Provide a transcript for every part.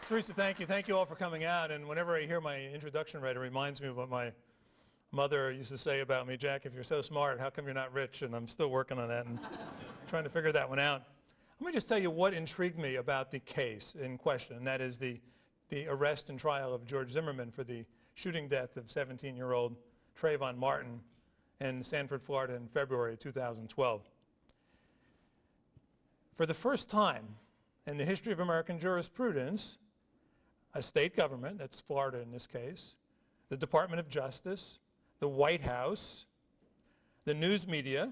Teresa, thank you. Thank you all for coming out. And whenever I hear my introduction read, it reminds me of what my mother used to say about me. Jack, if you're so smart, how come you're not rich? And I'm still working on that and trying to figure that one out. Let me just tell you what intrigued me about the case in question, and that is the arrest and trial of George Zimmerman for the shooting death of 17-year-old Trayvon Martin in Sanford, Florida in February 2012. For the first time in the history of American jurisprudence, a state government, that's Florida in this case, the Department of Justice, the White House, the news media,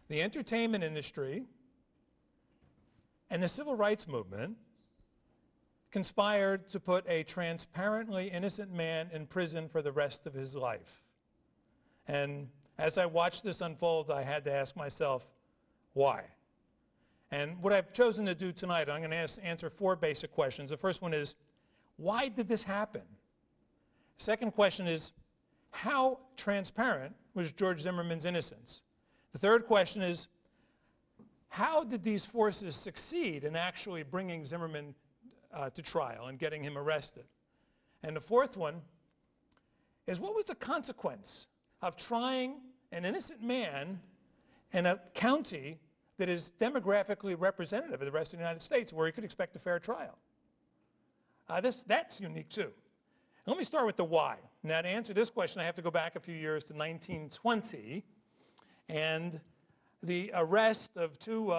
the entertainment industry, and the civil rights movement conspired to put a transparently innocent man in prison for the rest of his life. And as I watched this unfold, I had to ask myself, why? And what I've chosen to do tonight, I'm going to answer four basic questions. The first one is, why did this happen? Second question is, how transparent was George Zimmerman's innocence? The third question is, how did these forces succeed in actually bringing Zimmerman to trial and getting him arrested? And the fourth one is, what was the consequence of trying an innocent man in a county that is demographically representative of the rest of the United States, where he could expect a fair trial? That's unique too. Let me start with the why. Now, to answer this question, I have to go back a few years to 1920 and the arrest of two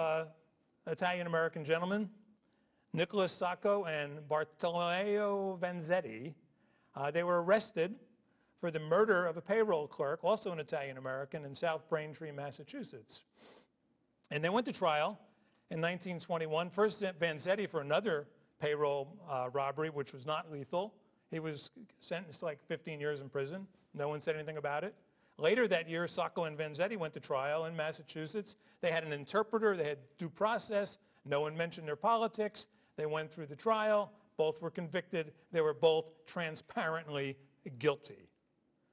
Italian-American gentlemen, Nicholas Sacco and Bartolomeo Vanzetti. They were arrested for the murder of a payroll clerk, also an Italian-American, in South Braintree, Massachusetts. And they went to trial in 1921. First, Vanzetti for another payroll robbery, which was not lethal. He was sentenced to like 15 years in prison. No one said anything about it. Later that year, Sacco and Vanzetti went to trial in Massachusetts. They had an interpreter. They had due process. No one mentioned their politics. They went through the trial. Both were convicted. They were both transparently guilty.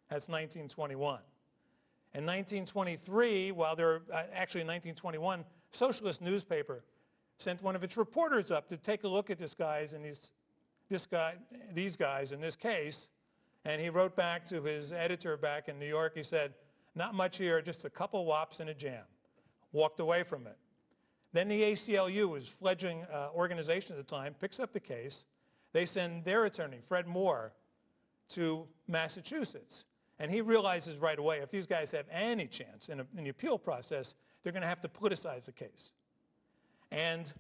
That's 1921. In 1923, while they're actually in 1921, socialist newspaper sent one of its reporters up to take a look at these guys in this case, and he wrote back to his editor back in New York. He said, "Not much here, just a couple wops and a jam." Walked away from it. Then the ACLU, was fledgling organization at the time, picks up the case. They send their attorney, Fred Moore, to Massachusetts. And he realizes right away, if these guys have any chance in the appeal process, they're going to have to politicize the case. And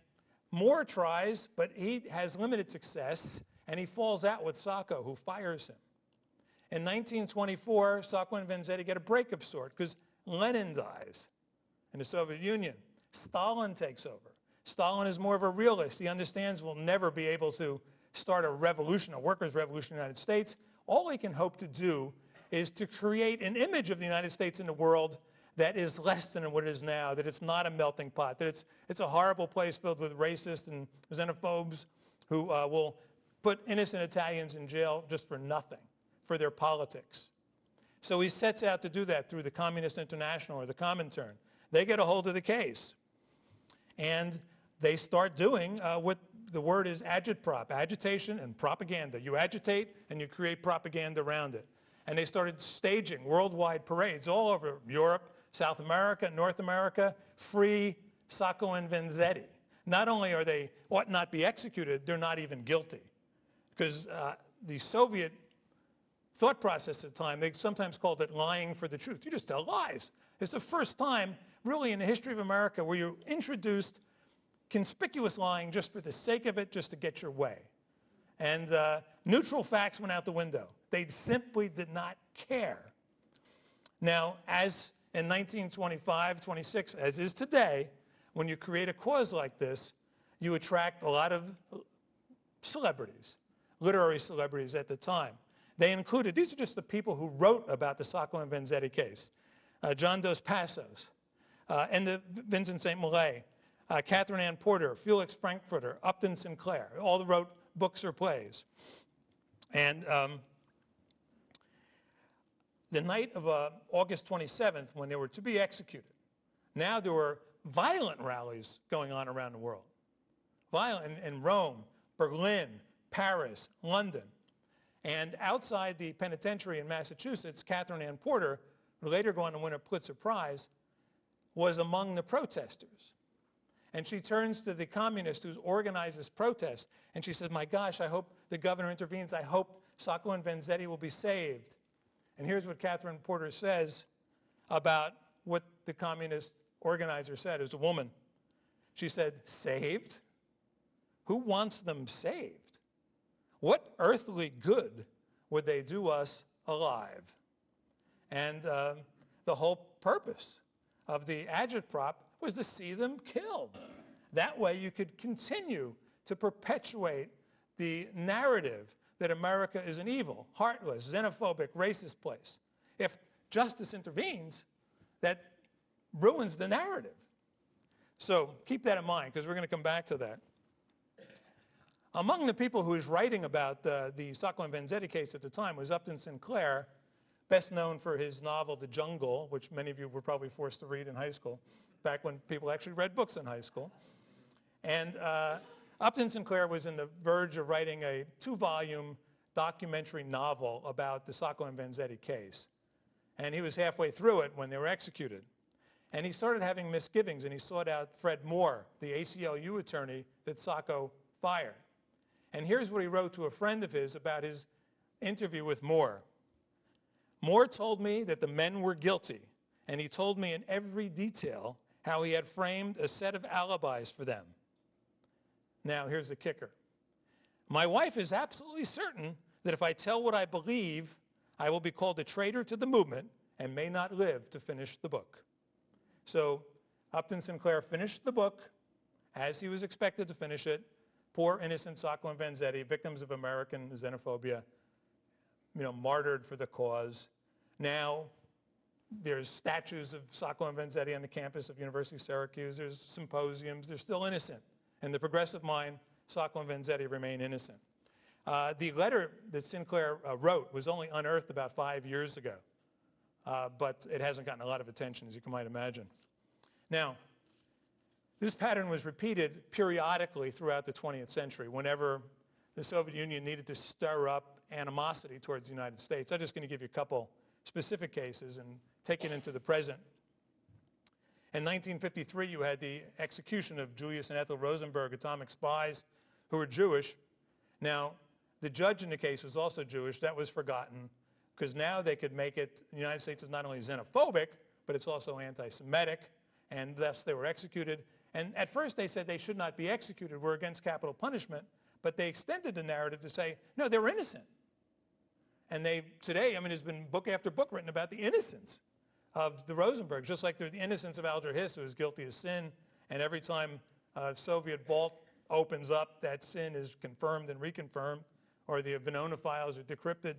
Moore tries, but he has limited success, and he falls out with Sacco, who fires him. In 1924, Sacco and Vanzetti get a break of sort because Lenin dies in the Soviet Union. Stalin takes over. Stalin is more of a realist. He understands we'll never be able to start a revolution, a workers' revolution in the United States. All he can hope to do is to create an image of the United States in the world that is less than what it is now, that it's not a melting pot, that it's a horrible place filled with racists and xenophobes who will put innocent Italians in jail just for nothing, for their politics. So he sets out to do that through the Communist International or the Comintern. They get a hold of the case, and they start doing what the word is agitprop, agitation and propaganda. You agitate and you create propaganda around it. And they started staging worldwide parades all over Europe, South America, North America, free Sacco and Vanzetti. Not only are they ought not be executed, they're not even guilty. Because the Soviet thought process at the time, they sometimes called it lying for the truth. You just tell lies. It's the first time, really, in the history of America where you introduced conspicuous lying just for the sake of it, just to get your way. And neutral facts went out the window. They simply did not care. Now, as in 1925, 26, as is today, when you create a cause like this, you attract a lot of celebrities, literary celebrities at the time. They included, these are just the people who wrote about the Sacco and Vanzetti case. John Dos Passos, and the Vincent St. Malay, Catherine Ann Porter, Felix Frankfurter, Upton Sinclair, all wrote books or plays. And the night of August 27th, when they were to be executed, now there were violent rallies going on around the world. Violent in Rome, Berlin, Paris, London. And outside the penitentiary in Massachusetts, Catherine Ann Porter, who later go on to win a Pulitzer Prize, was among the protesters. And she turns to the communist who's organized this protest, and she says, my gosh, I hope the governor intervenes. I hope Sacco and Vanzetti will be saved. And here's what Catherine Porter says about what the communist organizer said as a woman. She said, saved? Who wants them saved? What earthly good would they do us alive? And the whole purpose of the agitprop was to see them killed. That way you could continue to perpetuate the narrative that America is an evil, heartless, xenophobic, racist place. If justice intervenes, that ruins the narrative. So keep that in mind, because we're going to come back to that. Among the people who was writing about the Sacco and Vanzetti case at the time was Upton Sinclair, best known for his novel The Jungle, which many of you were probably forced to read in high school, back when people actually read books in high school. And Upton Sinclair was in the verge of writing a 2-volume documentary novel about the Sacco and Vanzetti case. And he was halfway through it when they were executed. And he started having misgivings, and he sought out Fred Moore, the ACLU attorney that Sacco fired. And here's what he wrote to a friend of his about his interview with Moore. Moore told me that the men were guilty, and he told me in every detail how he had framed a set of alibis for them. Now, here's the kicker. My wife is absolutely certain that if I tell what I believe, I will be called a traitor to the movement and may not live to finish the book. So Upton Sinclair finished the book as he was expected to finish it. Poor innocent Sacco and Vanzetti, victims of American xenophobia, martyred for the cause. Now there's statues of Sacco and Vanzetti on the campus of University of Syracuse. There's symposiums. They're still innocent. In the progressive mind, Sacco and Vanzetti remain innocent. The letter that Sinclair wrote was only unearthed about 5 years ago, but it hasn't gotten a lot of attention, as you might imagine. Now, this pattern was repeated periodically throughout the 20th century whenever the Soviet Union needed to stir up animosity towards the United States. I'm just going to give you a couple specific cases and take it into the present. In 1953, you had the execution of Julius and Ethel Rosenberg, atomic spies, who were Jewish. Now, the judge in the case was also Jewish. That was forgotten, because now they could make it, the United States is not only xenophobic, but it's also anti-Semitic, and thus they were executed. And at first they said they should not be executed. We're against capital punishment. But they extended the narrative to say, no, they were innocent. And today, there's been book after book written about the innocence of the Rosenbergs, just like there's the innocence of Alger Hiss, who is guilty of sin. And every time a Soviet vault opens up, that sin is confirmed and reconfirmed, or the Venona files are decrypted.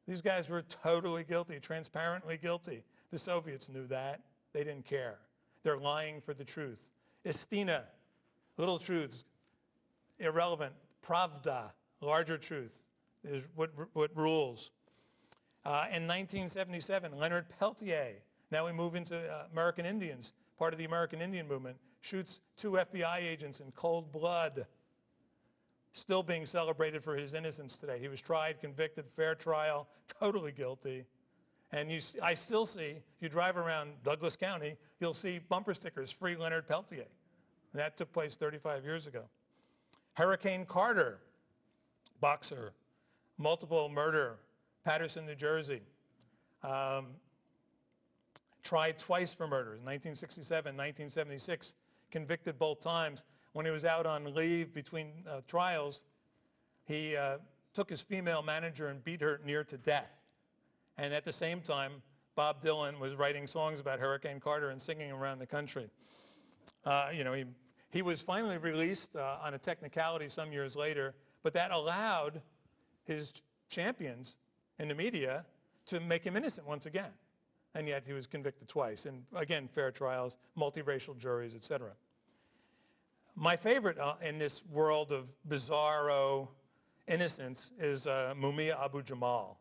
These guys were totally guilty, transparently guilty. The Soviets knew that. They didn't care. They're lying for the truth. Istina, little truths, irrelevant. Pravda, larger truth, is what rules. In 1977, Leonard Peltier, now we move into American Indians, part of the American Indian movement, shoots 2 FBI agents in cold blood, still being celebrated for his innocence today. He was tried, convicted, fair trial, totally guilty. And I still see, if you drive around Douglas County, you'll see bumper stickers, free Leonard Peltier. And that took place 35 years ago. Hurricane Carter, boxer, multiple murder, Paterson, New Jersey. Tried twice for murder, in 1967, 1976, convicted both times. When he was out on leave between trials, he took his female manager and beat her near to death. And at the same time, Bob Dylan was writing songs about Hurricane Carter and singing around the country. He was finally released on a technicality some years later, but that allowed his champions in the media to make him innocent once again. And yet he was convicted twice. And again, fair trials, multiracial juries, et cetera. My favorite in this world of bizarro innocence is Mumia Abu-Jamal.